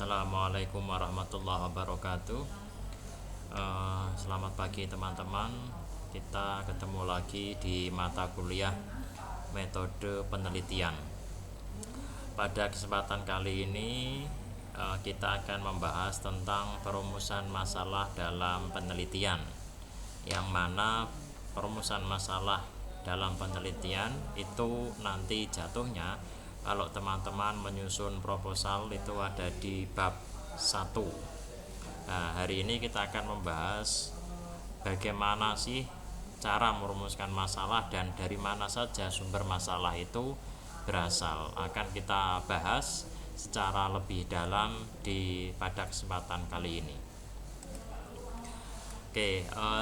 Assalamualaikum warahmatullahi wabarakatuh. Selamat pagi teman-teman. Kita ketemu lagi di mata kuliah metode penelitian. Pada kesempatan kali ini kita akan membahas tentang perumusan masalah dalam penelitian, yang mana perumusan masalah dalam penelitian itu nanti jatuhnya kalau teman-teman menyusun proposal itu ada di bab 1. Nah, hari ini kita akan membahas bagaimana sih cara merumuskan masalah dan dari mana saja sumber masalah itu berasal. Akan kita bahas secara lebih dalam pada kesempatan kali ini.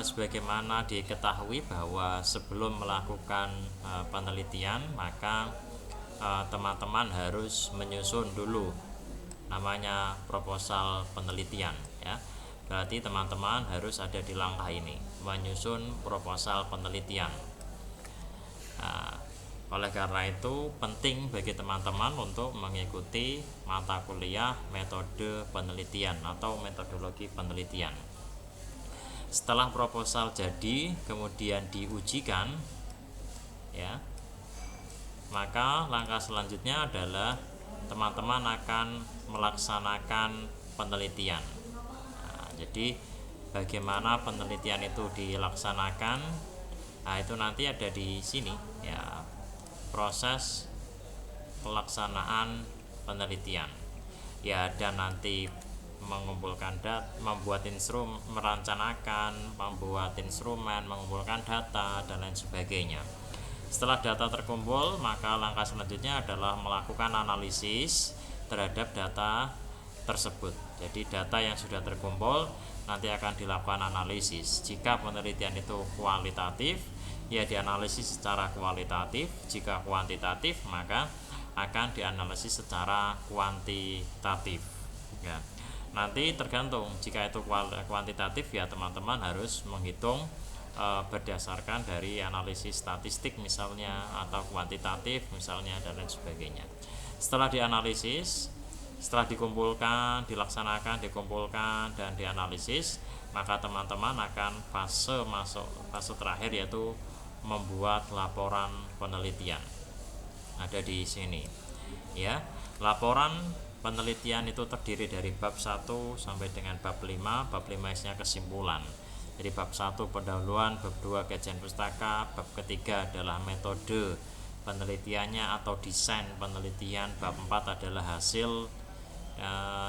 Sebagaimana diketahui bahwa sebelum melakukan penelitian maka teman-teman harus menyusun dulu namanya proposal penelitian ya. Berarti teman-teman harus ada di langkah ini, menyusun proposal penelitian. Nah, oleh karena itu penting bagi teman-teman untuk mengikuti mata kuliah metode penelitian atau metodologi penelitian. Setelah proposal jadi kemudian diujikan ya, maka langkah selanjutnya adalah teman-teman akan melaksanakan penelitian. Nah, jadi bagaimana penelitian itu dilaksanakan? Nah, itu nanti ada di sini ya, proses pelaksanaan penelitian. Ya, dan nanti mengumpulkan data, membuat instrumen, merencanakan, membuat instrumen, mengumpulkan data dan lain sebagainya. Setelah data terkumpul, maka langkah selanjutnya adalah melakukan analisis terhadap data tersebut. Jadi data yang sudah terkumpul nanti akan dilakukan analisis. Jika penelitian itu kualitatif, ya dianalisis secara kualitatif. Jika kuantitatif, maka akan dianalisis secara kuantitatif ya. Nanti tergantung, jika itu kuantitatif ya teman-teman harus menghitung berdasarkan dari analisis statistik misalnya, atau kuantitatif misalnya dan lain sebagainya. Setelah dianalisis, setelah dikumpulkan, dilaksanakan, dikumpulkan dan dianalisis, maka teman-teman akan fase terakhir, yaitu membuat laporan penelitian. Ada di sini ya. Laporan penelitian itu terdiri dari bab 1 sampai dengan bab 5. Bab 5 isinya kesimpulan. Jadi bab 1 pendahuluan, bab 2 kajian pustaka, bab ketiga adalah metode penelitiannya atau desain penelitian, bab 4 adalah hasil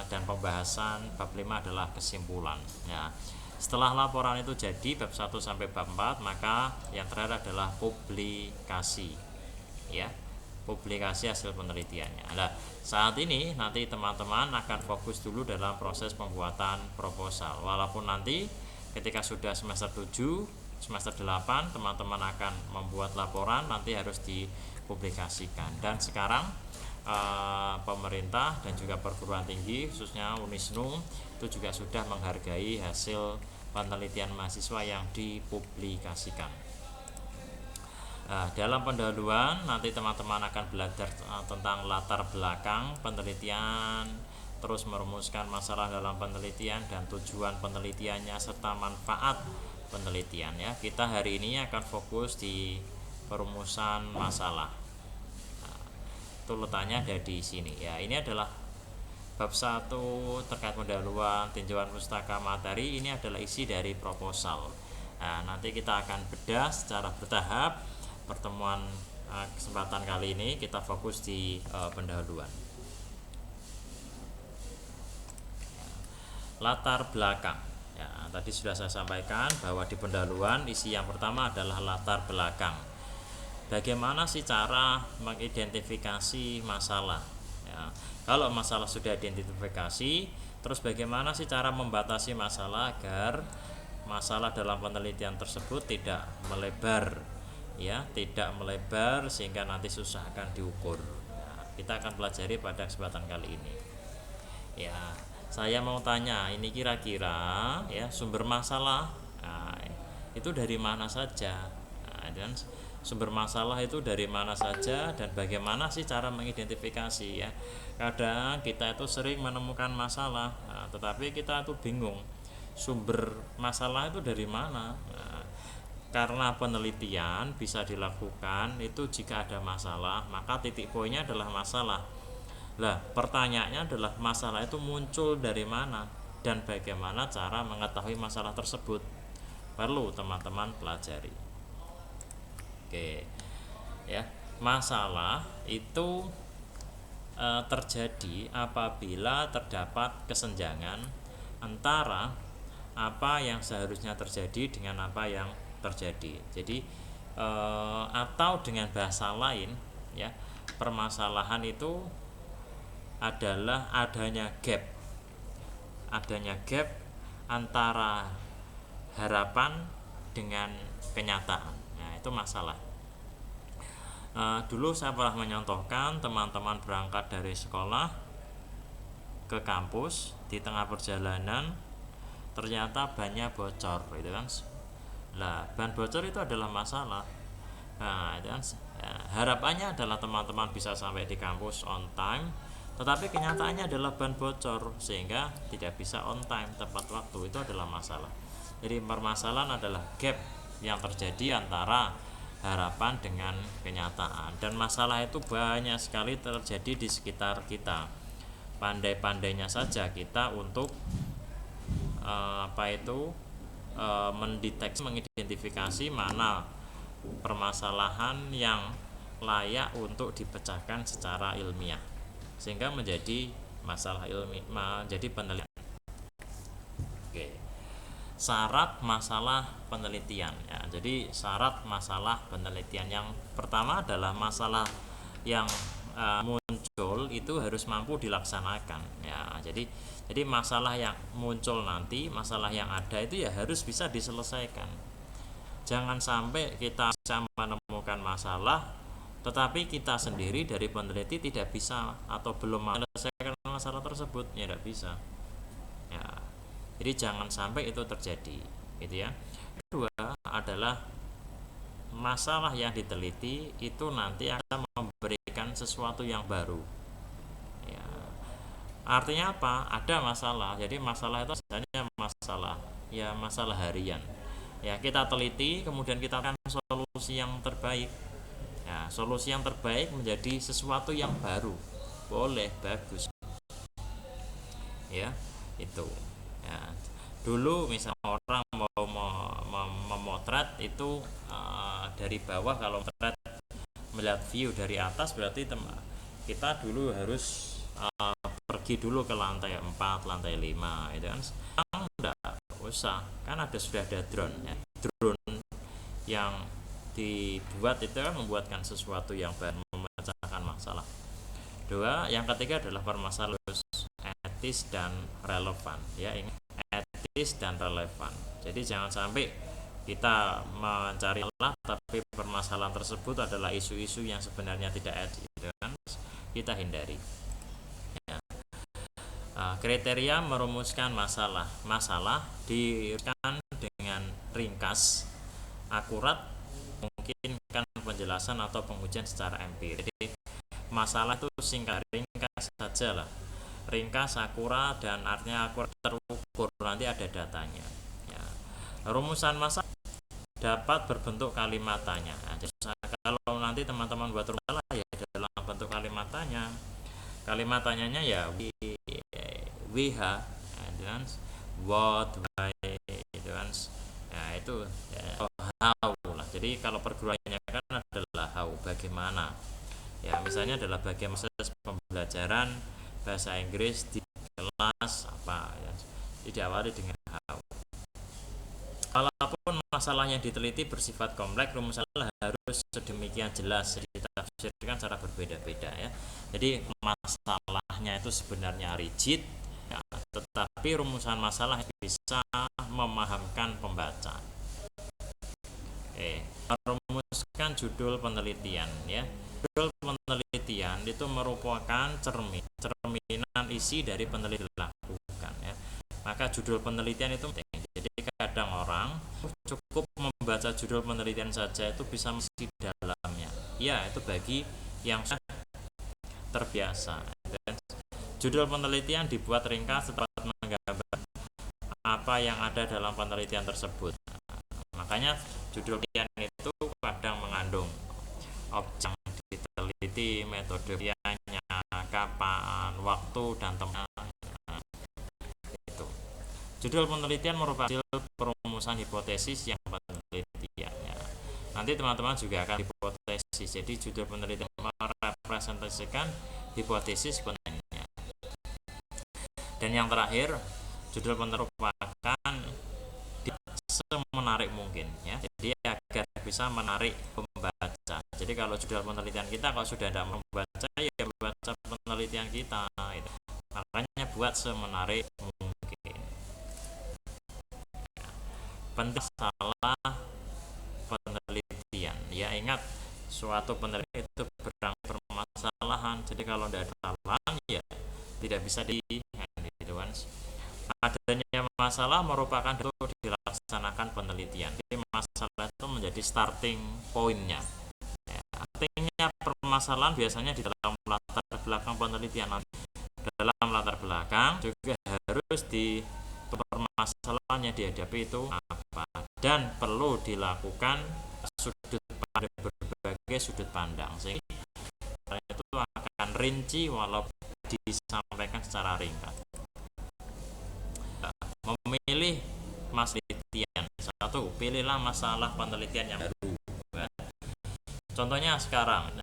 dan pembahasan, bab 5 adalah kesimpulan ya. Setelah laporan itu jadi bab 1 sampai bab 4, maka yang terakhir adalah publikasi ya. Publikasi hasil penelitiannya. Nah, saat ini nanti teman-teman akan fokus dulu dalam proses pembuatan proposal. Walaupun nanti ketika sudah semester 7, semester 8 teman-teman akan membuat laporan, nanti harus dipublikasikan. Dan sekarang pemerintah dan juga perguruan tinggi khususnya Unisnu itu juga sudah menghargai hasil penelitian mahasiswa yang dipublikasikan. Nah, dalam pendahuluan nanti teman-teman akan belajar tentang latar belakang penelitian, terus merumuskan masalah dalam penelitian dan tujuan penelitiannya serta manfaat penelitian ya. Kita hari ini akan fokus di perumusan masalah. Nah, itu letaknya ada di sini ya. Ini adalah bab 1 terkait pendahuluan, tinjauan pustaka, materi. Ini adalah isi dari proposal. Nah, nanti kita akan bedah secara bertahap. Pertemuan kesempatan kali ini kita fokus di pendahuluan. Latar belakang ya, tadi sudah saya sampaikan bahwa di pendahuluan isi yang pertama adalah latar belakang. Bagaimana sih cara mengidentifikasi masalah ya. Kalau masalah sudah diidentifikasi, terus bagaimana sih cara membatasi masalah agar masalah dalam penelitian tersebut tidak melebar ya, tidak melebar sehingga nanti susah akan diukur. Nah, kita akan pelajari pada kesempatan kali ini ya. Saya mau tanya, ini kira-kira ya sumber masalah itu dari mana saja? Nah, dan sumber masalah itu dari mana saja dan bagaimana sih cara mengidentifikasi ya. Kadang kita itu sering menemukan masalah, tetapi kita itu bingung sumber masalah itu dari mana. Karena penelitian bisa dilakukan itu jika ada masalah, maka titik poinnya adalah masalah. Lah, pertanyaannya adalah masalah itu muncul dari mana dan bagaimana cara mengetahui masalah tersebut. Perlu teman-teman pelajari. Oke, ya, masalah itu terjadi apabila terdapat kesenjangan antara apa yang seharusnya terjadi dengan apa yang terjadi. Jadi atau dengan bahasa lain, ya, permasalahan itu adalah adanya gap antara harapan dengan kenyataan. Nah, itu masalah. Dulu saya pernah menyontohkan teman-teman berangkat dari sekolah ke kampus, di tengah perjalanan ternyata bannya bocor, gitu kan. Lah, ban bocor itu adalah masalah. Nah, itu kan, harapannya adalah teman-teman bisa sampai di kampus on time, tetapi kenyataannya adalah ban bocor sehingga tidak bisa on time tepat waktu. Itu adalah masalah. Jadi permasalahan adalah gap yang terjadi antara harapan dengan kenyataan, dan masalah itu banyak sekali terjadi di sekitar kita. Pandai-pandainya saja kita untuk mendeteksi, mengidentifikasi mana permasalahan yang layak untuk dipecahkan secara ilmiah sehingga menjadi masalah ilmiah, menjadi penelitian. Oke. Syarat masalah penelitian ya. Jadi syarat masalah penelitian yang pertama adalah masalah yang muncul itu harus mampu dilaksanakan ya. Jadi masalah yang muncul nanti, masalah yang ada itu ya harus bisa diselesaikan. Jangan sampai kita bisa menemukan masalah tetapi kita sendiri dari peneliti tidak bisa atau belum menyelesaikan masalah tersebut, ya tidak bisa ya. Jadi jangan sampai itu terjadi, gitu ya. Kedua adalah masalah yang diteliti itu nanti akan memberikan sesuatu yang baru. Ya. Artinya apa? Ada masalah. Jadi masalah itu sebenarnya masalah harian. Ya, kita teliti, kemudian kita akan solusi yang terbaik. Ya, solusi yang terbaik menjadi sesuatu yang baru. Boleh, bagus. Ya, itu. Ya, dulu misalnya orang mau memotret itu dari bawah, kalau motret melihat view dari atas berarti kita dulu harus pergi dulu ke lantai 4, lantai 5 itu kan. Sekarang enggak usah, kan sudah ada drone ya. Drone yang dibuat itu kan membuatkan sesuatu yang baru, memecahkan masalah. Yang ketiga adalah permasalahan etis dan relevan ya. Ini etis dan relevan. Jadi jangan sampai kita mencari Allah tapi permasalahan tersebut adalah isu-isu yang sebenarnya tidak etis, kan? Kita hindari ya. Kriteria merumuskan masalah diberikan dengan ringkas, akurat, memungkinkan penjelasan atau pengujian secara empiris. Jadi masalah itu singkat, ringkas saja lah, ringkas, akurat, dan artinya akurat, terukur, nanti ada datanya ya. Rumusan masalah dapat berbentuk kalimat tanya. Nah, kalau nanti teman-teman buat masalah ya dalam bentuk kalimat tanya. Kalimat tanyanya ya dan what, why, ya itu ya, how lah. Jadi kalau perguruannya kan adalah how, bagaimana ya. Misalnya adalah bagaimana proses pembelajaran bahasa Inggris di kelas apa ya, diawali dengan how. Walaupun masalah yang diteliti bersifat kompleks, rumusnya harus sedemikian jelas, ditafsirkan secara berbeda-beda ya. Jadi masalahnya itu sebenarnya rigid ya, tetapi rumusan masalah bisa memahamkan pembaca. Merumuskan judul penelitian ya. Judul penelitian itu merupakan cerminan isi dari penelitian dilakukan ya. Maka judul penelitian itu penting. Jadi kadang orang cukup membaca judul penelitian saja itu bisa mesti dalamnya. Ya, itu bagi yang sudah terbiasa. Dan judul penelitian dibuat ringkas tepat menggambar apa yang ada dalam penelitian tersebut. Makanya judul penelitian itu kadang mengandung objek yang diteliti, metode penelitiannya, kapan, waktu, dan tempat. Itu. Judul penelitian merupakan hasil perumusan hipotesis yang penelitiannya. Nanti teman-teman juga akan hipotesis. Jadi judul penelitian merepresentasikan hipotesis penelitiannya. Dan yang terakhir, judul penelitian merupakan semenarik mungkin ya. Jadi agar bisa menarik pembaca. Jadi kalau judul penelitian kita kalau sudah tidak membaca ya membaca penelitian kita gitu. Makanya buat semenarik mungkin. Penting salah penelitian. Ya ingat suatu penelitian itu bermasalahan. Jadi kalau tidak ada kesalahan ya tidak bisa gitu kan. Adanya masalah merupakan itu dilaksanakan penelitian. Jadi masalah itu menjadi starting pointnya. Ya, artinya permasalahan biasanya di dalam latar belakang penelitian. Dalam latar belakang juga harus di permasalahan yang dihadapi itu apa dan perlu dilakukan sudut pandang berbagai sudut pandang sehingga itu akan rinci walau disampaikan secara ringkas. Memilih masalah penelitian satu, pilihlah masalah penelitian yang baru. Contohnya sekarang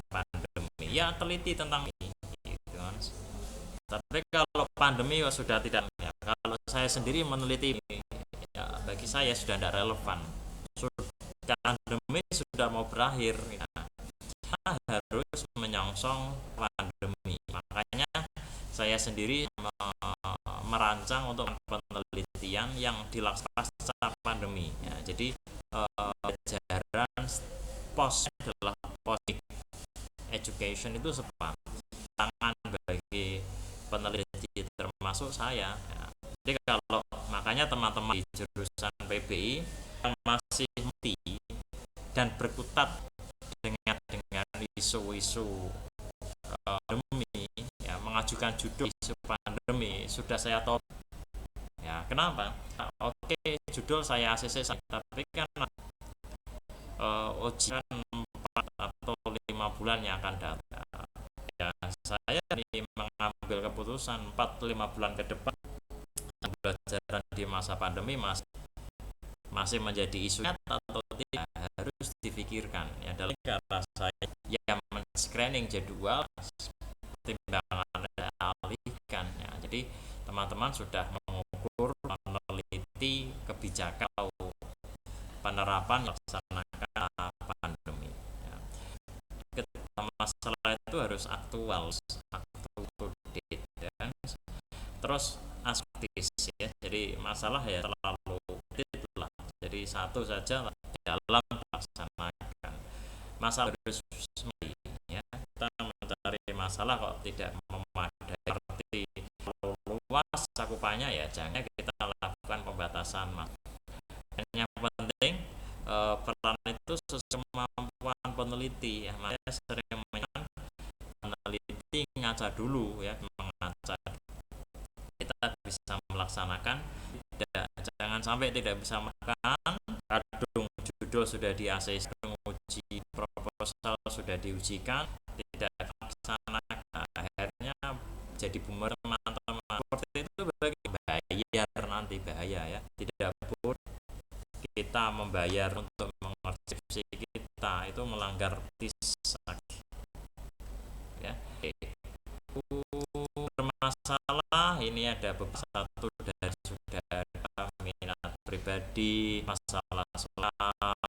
pandemi, ya teliti tentang ini. Gitu. Tapi kalau pandemi sudah tidak, ya, kalau saya sendiri meneliti ya, bagi saya sudah tidak relevan. Pandemi sudah mau berakhir, ya. Harus menyongsong pandemi. Makanya saya sendiri merancang untuk penelitian yang dilaksanakan secara pandemi. Ya, jadi pelajaran post adalah post education itu sepak tangan bagi peneliti termasuk saya. Ya. Jadi kalau makanya teman-teman di jurusan PBI yang masih mati dan berkutat dengan isu-isu pandemi, ya, mengajukan judul isu pandemi sudah saya tahu. Ya, kenapa? Oke, judul saya ACC tapi kan ujian 4 atau 5 bulan yang akan datang. Ya, saya ini mengambil keputusan 4-5 bulan ke depan pembelajaran di masa pandemi masih menjadi isu atau tidak harus difikirkan. Ya, dalam cara saya yang men-screening jadwal timbangan alihkan. Ya, jadi teman-teman sudah mengukur meneliti kebijakan atau penerapan melaksanakan pandemi. Ya. Masalah itu harus aktual, up-to-date, dan terus aktif ya. Jadi masalah ya terlalu update lah. Jadi satu saja dalam melaksanakan. Masalah harus ya. Kita mencari masalah kok tidak memadai arti luas cakupannya ya jangan kita lakukan pembatasan. Dan yang penting peran itu sesuai kemampuan peneliti ya. Makanya sering peneliti ngaca dulu ya, mengaca kita bisa melaksanakan jangan sampai tidak bisa makan kadung judul sudah di ACC, uji proposal sudah diujikan tidak melaksanakan, akhirnya jadi bumerang teman-teman. Seperti itu bagi bayar nanti bahaya ya. Tidak boleh kita membayar untuk mengerskripsi kita, itu melanggar TISAK ya. Bermasalah ini ada beberapa satu dari sudah minat pribadi, masalah soal